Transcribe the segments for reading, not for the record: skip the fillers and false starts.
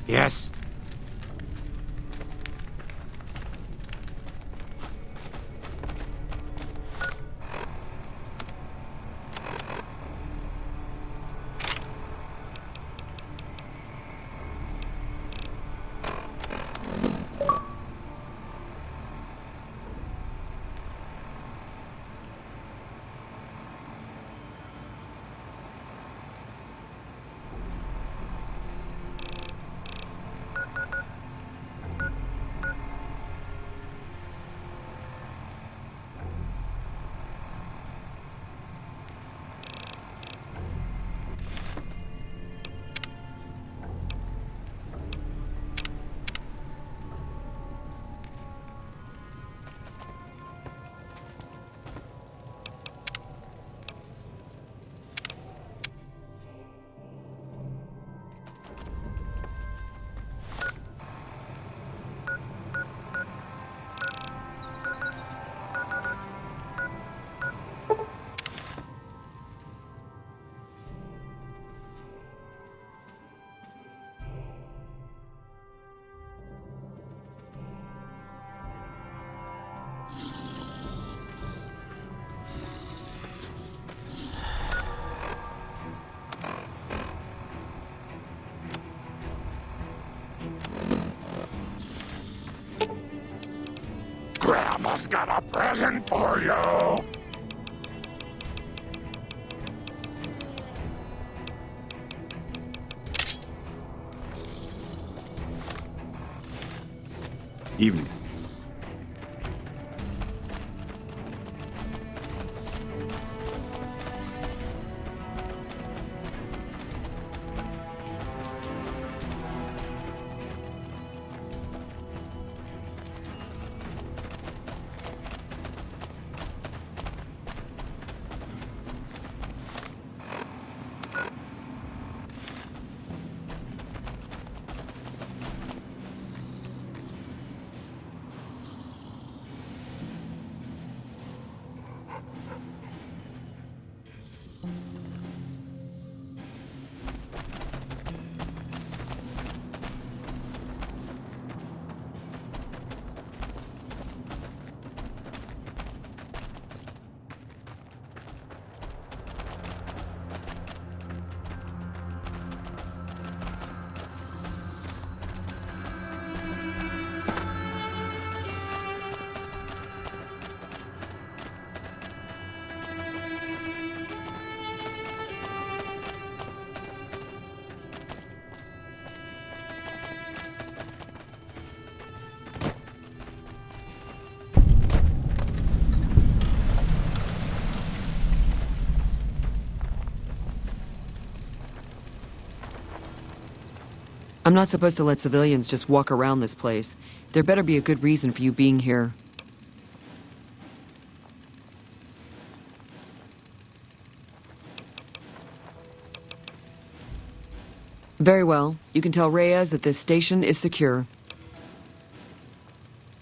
Yes. Grandma's got a present for you! Evening. I'm not supposed to let civilians just walk around this place. There better be a good reason for you being here. Very well. You can tell Reyes that this station is secure.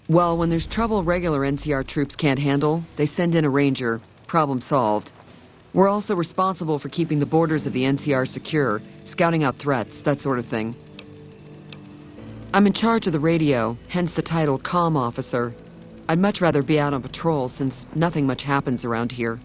Well, when there's trouble regular NCR troops can't handle, they send in a ranger. Problem solved. We're also responsible for keeping the borders of the NCR secure, scouting out threats, that sort of thing. I'm in charge of the radio, hence the title Comm Officer. I'd much rather be out on patrol since nothing much happens around here.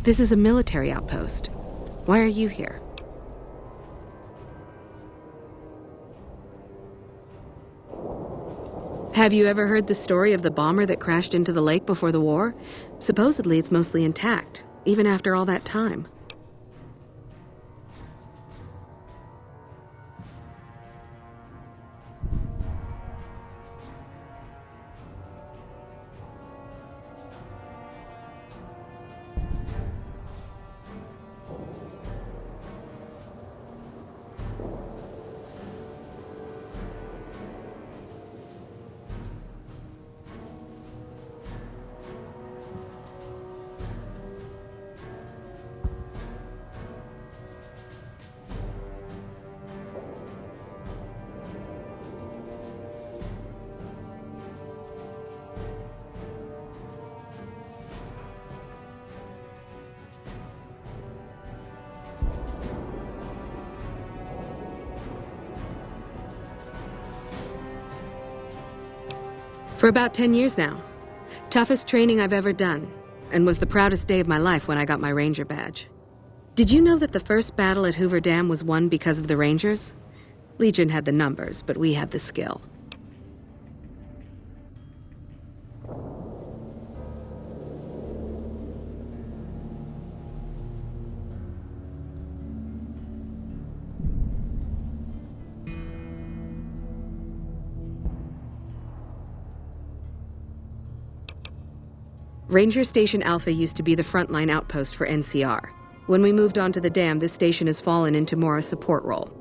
This is a military outpost. Why are you here? Have you ever heard the story of the bomber that crashed into the lake before the war? Supposedly it's mostly intact, even after all that time. For about 10 years now. Toughest training I've ever done, and was the proudest day of my life when I got my Ranger badge. Did you know that the first battle at Hoover Dam was won because of the Rangers? Legion had the numbers, but we had the skill. Ranger Station Alpha used to be the frontline outpost for NCR. When we moved onto the dam, this station has fallen into more a support role.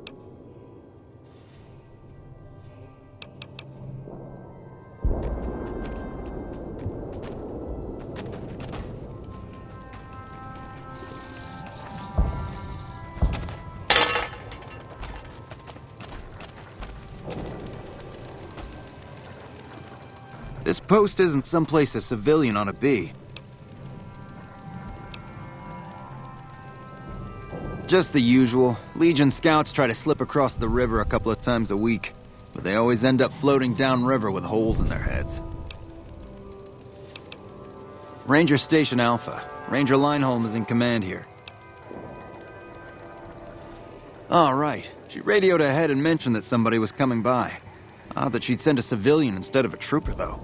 This post isn't someplace a civilian ought to be. Just the usual. Legion scouts try to slip across the river a couple of times a week, but they always end up floating downriver with holes in their heads. Ranger Station Alpha. Ranger Lineholm is in command here. All right. She radioed ahead and mentioned that somebody was coming by. Odd that she'd send a civilian instead of a trooper, though.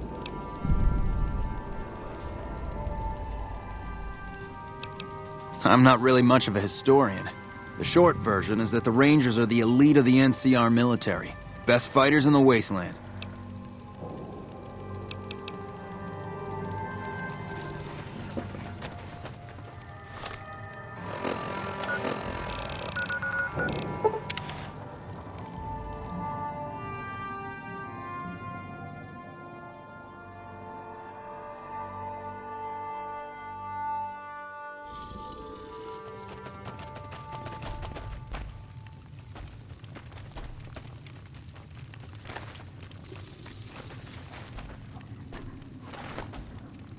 I'm not really much of a historian. The short version is that the Rangers are the elite of the NCR military. Best fighters in the wasteland.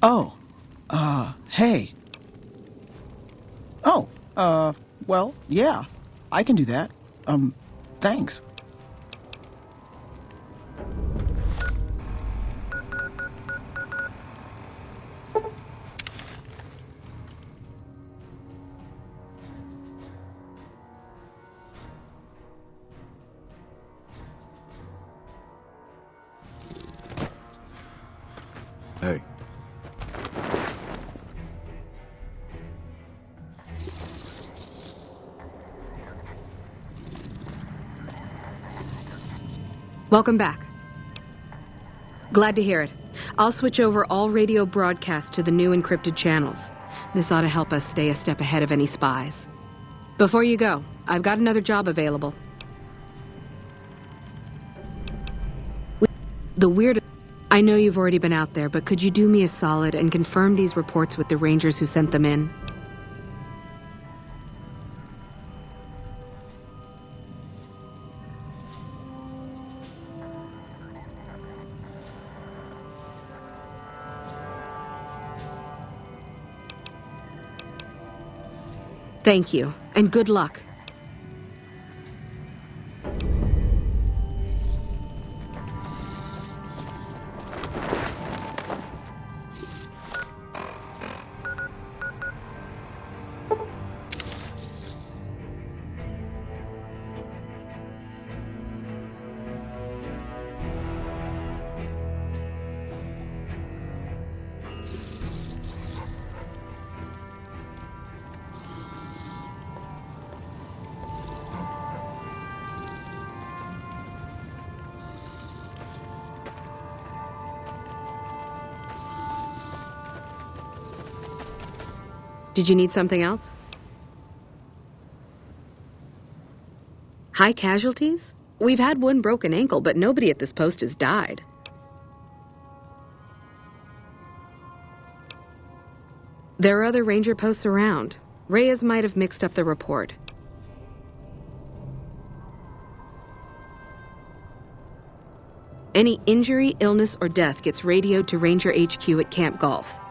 Oh, hey. Oh, well, yeah, I can do that. Thanks. Hey. Welcome back. Glad to hear it. I'll switch over all radio broadcasts to the new encrypted channels. This ought to help us stay a step ahead of any spies. Before you go, I've got another job available. The weird... I know you've already been out there, but could you do me a solid and confirm these reports with the Rangers who sent them in? Thank you, and good luck. Did you need something else? High casualties? We've had one broken ankle, but nobody at this post has died. There are other ranger posts around. Reyes might have mixed up the report. Any injury, illness, or death gets radioed to Ranger HQ at Camp Golf.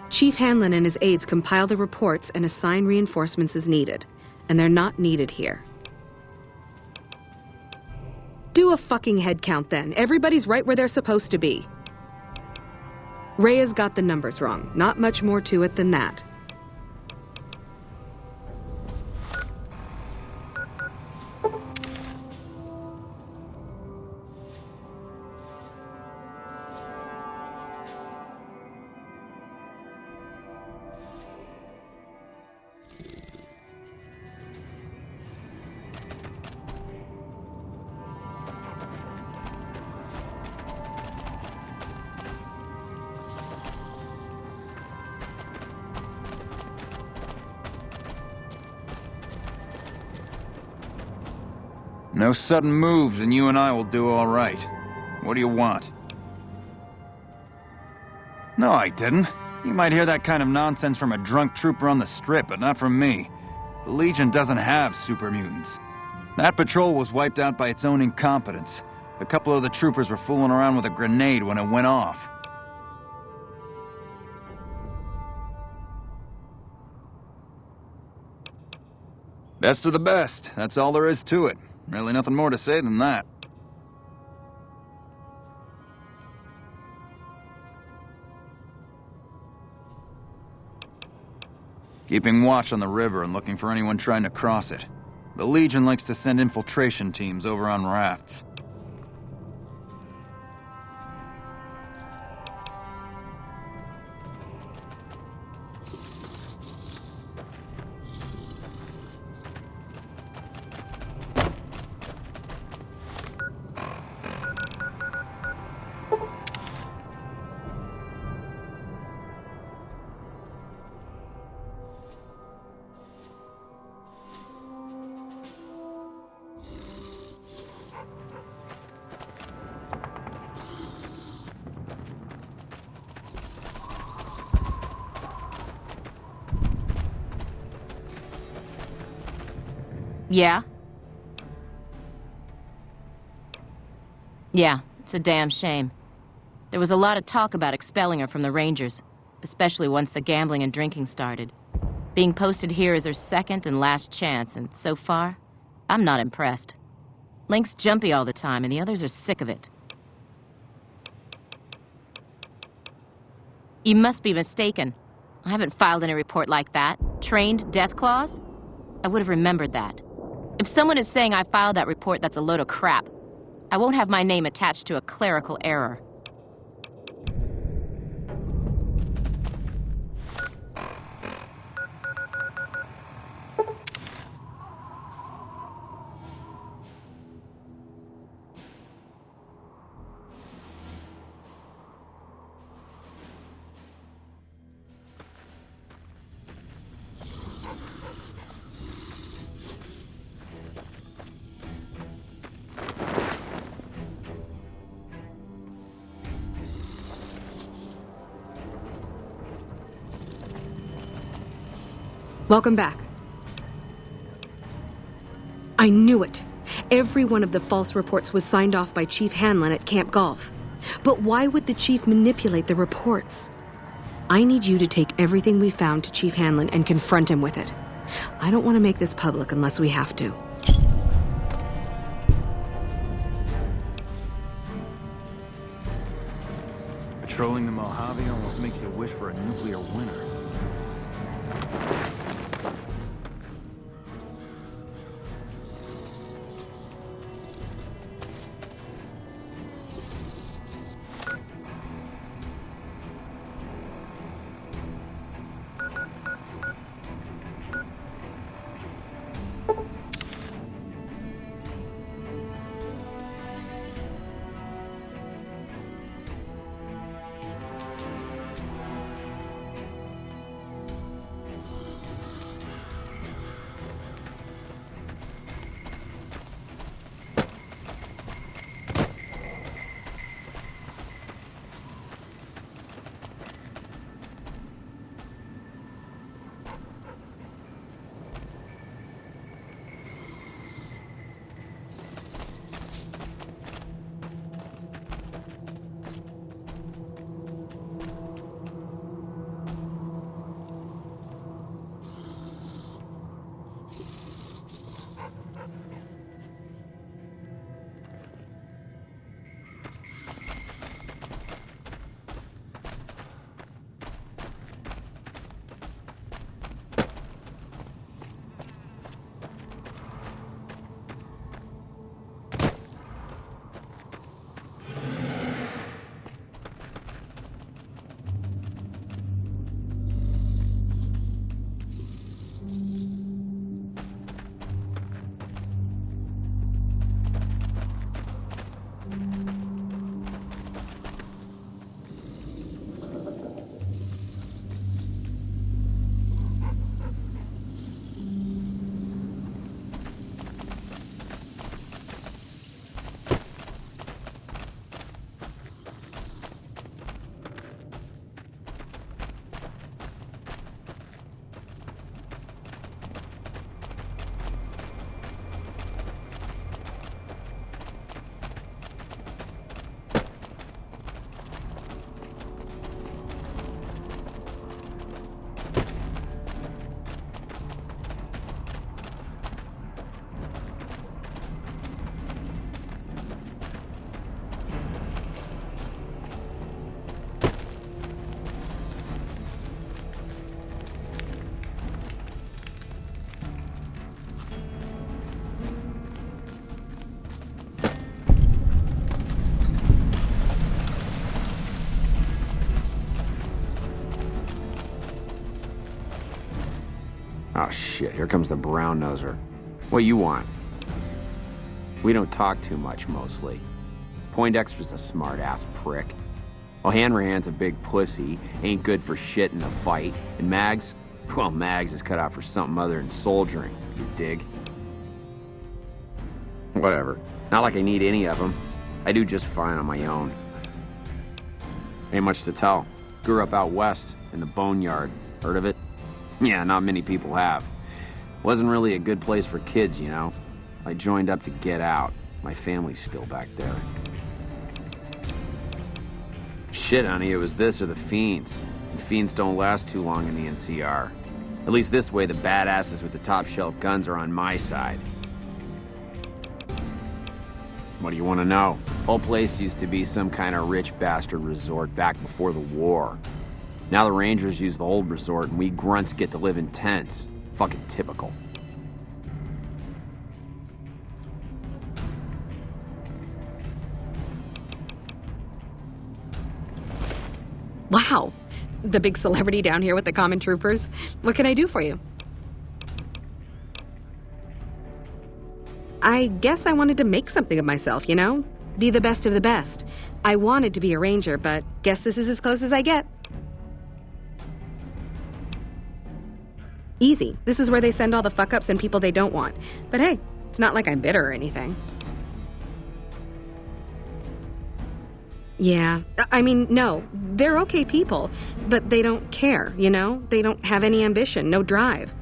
Chief Hanlon and his aides compile the reports and assign reinforcements as needed, and they're not needed here. Do a fucking head count then. Everybody's right where they're supposed to be. Reyes got the numbers wrong. Not much more to it than that. No sudden moves and you and I will do all right. What do you want? No, I didn't. You might hear that kind of nonsense from a drunk trooper on the strip, but not from me. The Legion doesn't have super mutants. That patrol was wiped out by its own incompetence. A couple of the troopers were fooling around with a grenade when it went off. Best of the best. That's all there is to it. Really nothing more to say than that. Keeping watch on the river and looking for anyone trying to cross it. The Legion likes to send infiltration teams over on rafts. Yeah? Yeah, it's a damn shame. There was a lot of talk about expelling her from the Rangers, especially once the gambling and drinking started. Being posted here is her second and last chance, and so far, I'm not impressed. Link's jumpy all the time, and the others are sick of it. You must be mistaken. I haven't filed any report like that. Trained death clause? I would have remembered that. If someone is saying I filed that report, that's a load of crap. I won't have my name attached to a clerical error. Welcome back. I knew it. Every one of the false reports was signed off by Chief Hanlon at Camp Golf. But why would the Chief manipulate the reports? I need you to take everything we found to Chief Hanlon and confront him with it. I don't want to make this public unless we have to. Patrolling the Mojave almost makes you wish for a nuclear winter. Oh shit, here comes the brown noser. What you want? We don't talk too much, mostly. Poindexter's a smart-ass prick. Well, Hanrahan's a big pussy, ain't good for shit in a fight. And Mags? Well, Mags is cut out for something other than soldiering, you dig? Whatever. Not like I need any of them. I do just fine on my own. Ain't much to tell. Grew up out west, in the Boneyard. Heard of it? Yeah, not many people have. Wasn't really a good place for kids, you know? I joined up to get out. My family's still back there. Shit, honey, it was this or the Fiends. And Fiends don't last too long in the NCR. At least this way, the badasses with the top shelf guns are on my side. What do you want to know? Whole place used to be some kind of rich bastard resort back before the war. Now the Rangers use the old resort and we grunts get to live in tents. Fucking typical. Wow. The big celebrity down here with the common troopers. What can I do for you? I guess I wanted to make something of myself, you know? Be the best of the best. I wanted to be a ranger, but guess this is as close as I get. Easy. This is where they send all the fuck-ups and people they don't want. But hey, it's not like I'm bitter or anything. Yeah, I mean, no, they're okay people, but they don't care, you know? They don't have any ambition, no drive.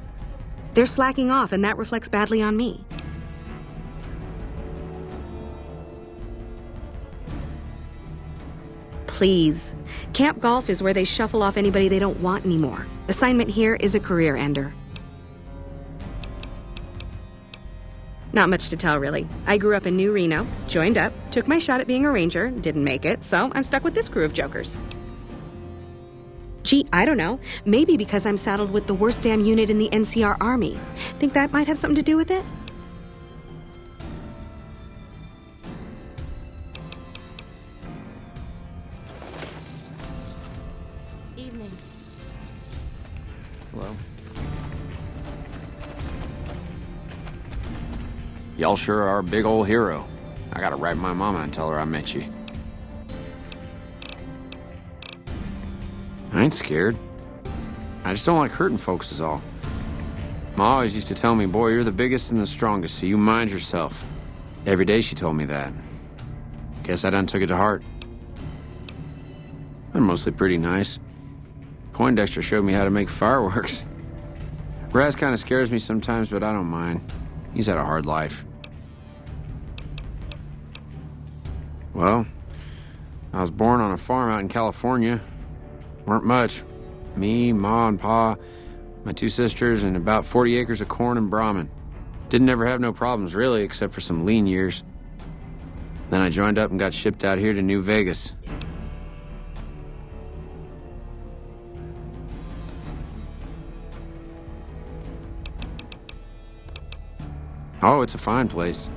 They're slacking off, and that reflects badly on me. Please. Camp Golf is where they shuffle off anybody they don't want anymore. Assignment here is a career ender. Not much to tell, really. I grew up in New Reno, joined up, took my shot at being a ranger, didn't make it, so I'm stuck with this crew of jokers. Gee, I don't know. Maybe because I'm saddled with the worst damn unit in the NCR Army. Think that might have something to do with it? Evening. Hello. Y'all sure are a big old hero. I gotta write my mama and tell her I met you. I ain't scared. I just don't like hurting folks is all. Ma always used to tell me, boy, you're the biggest and the strongest, so you mind yourself. Every day she told me that. Guess I done took it to heart. They're mostly pretty nice. Poindexter showed me how to make fireworks. Raz kind of scares me sometimes, but I don't mind. He's had a hard life. Well, I was born on a farm out in California. Weren't much. Me, Ma, and Pa, my two sisters, and about 40 acres of corn and Brahmin. Didn't ever have no problems, really, except for some lean years. Then I joined up and got shipped out here to New Vegas. Oh, it's a fine place.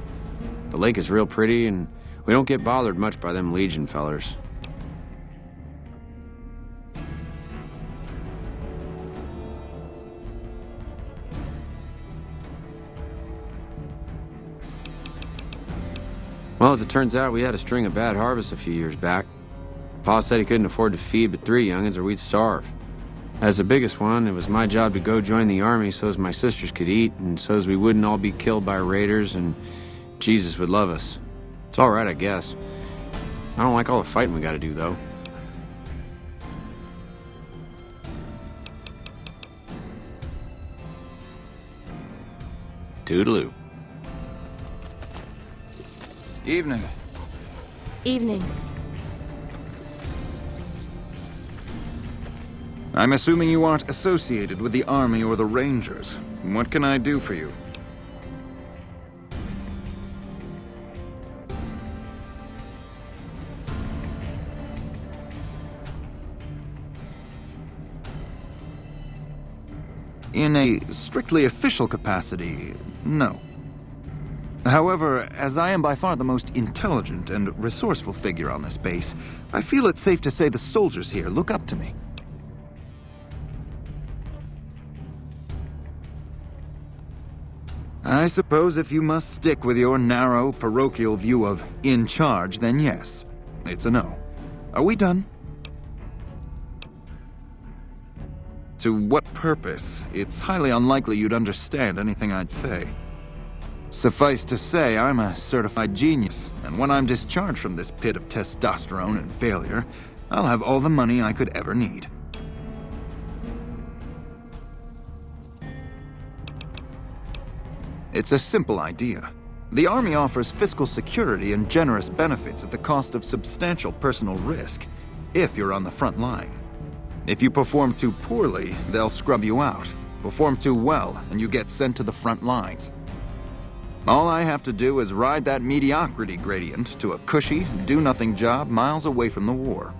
The lake is real pretty, and we don't get bothered much by them Legion fellers. Well, as it turns out, we had a string of bad harvests a few years back. Pa said he couldn't afford to feed but 3 youngins or we'd starve. As the biggest one, it was my job to go join the army so as my sisters could eat and so as we wouldn't all be killed by raiders and Jesus would love us. It's all right, I guess. I don't like all the fighting we gotta do, though. Toodaloo. Evening. Evening. I'm assuming you aren't associated with the Army or the Rangers. What can I do for you? In a strictly official capacity, no. However, as I am by far the most intelligent and resourceful figure on this base, I feel it's safe to say the soldiers here look up to me. I suppose if you must stick with your narrow, parochial view of in charge, then yes, it's a no. Are we done? To what purpose? It's highly unlikely you'd understand anything I'd say. Suffice to say, I'm a certified genius, and when I'm discharged from this pit of testosterone and failure, I'll have all the money I could ever need. It's a simple idea. The Army offers fiscal security and generous benefits at the cost of substantial personal risk, if you're on the front line. If you perform too poorly, they'll scrub you out. Perform too well, and you get sent to the front lines. All I have to do is ride that mediocrity gradient to a cushy, do-nothing job miles away from the war.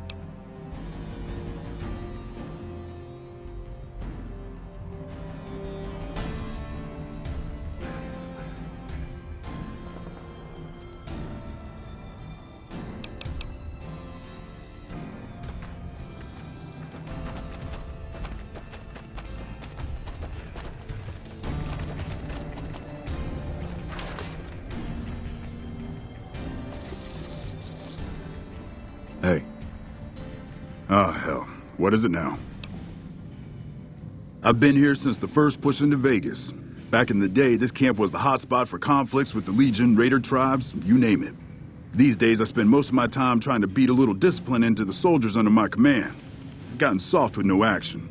Hey. Oh, hell. What is it now? I've been here since the first push into Vegas. Back in the day, this camp was the hotspot for conflicts with the Legion, Raider tribes, you name it. These days, I spend most of my time trying to beat a little discipline into the soldiers under my command. I've gotten soft with no action.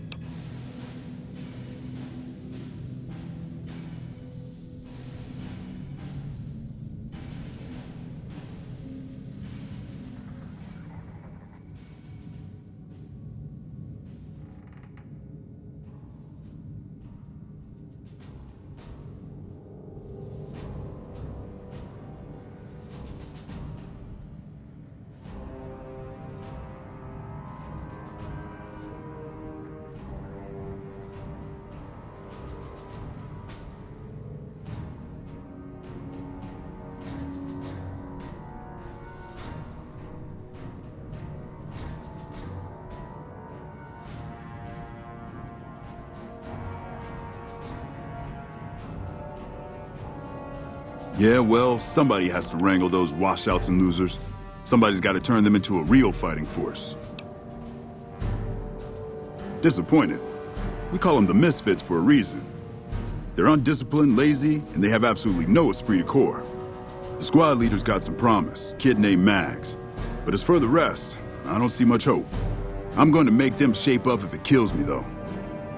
Yeah, well, somebody has to wrangle those washouts and losers. Somebody's got to turn them into a real fighting force. Disappointed. We call them the Misfits for a reason. They're undisciplined, lazy, and they have absolutely no esprit de corps. The squad leader's got some promise, kid named Mags. But as for the rest, I don't see much hope. I'm going to make them shape up if it kills me, though.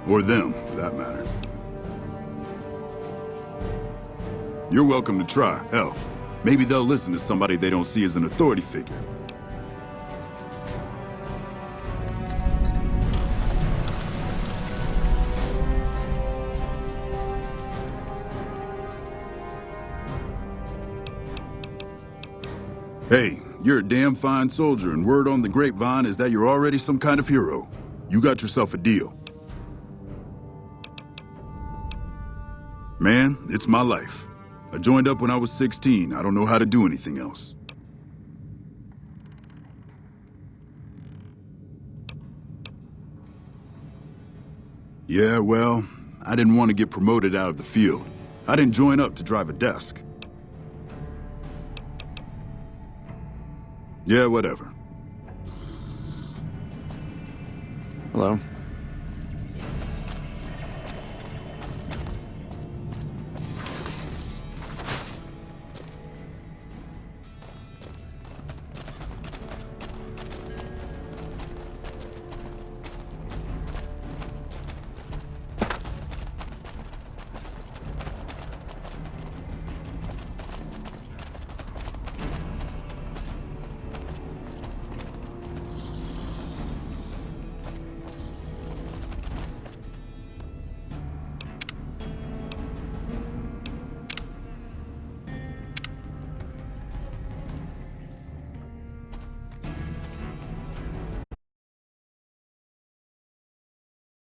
Or them, for that matter. You're welcome to try. Hell, maybe they'll listen to somebody they don't see as an authority figure. Hey, you're a damn fine soldier, and word on the grapevine is that you're already some kind of hero. You got yourself a deal. Man, it's my life. I joined up when I was 16. I don't know how to do anything else. Yeah, well, I didn't want to get promoted out of the field. I didn't join up to drive a desk. Yeah, whatever. Hello.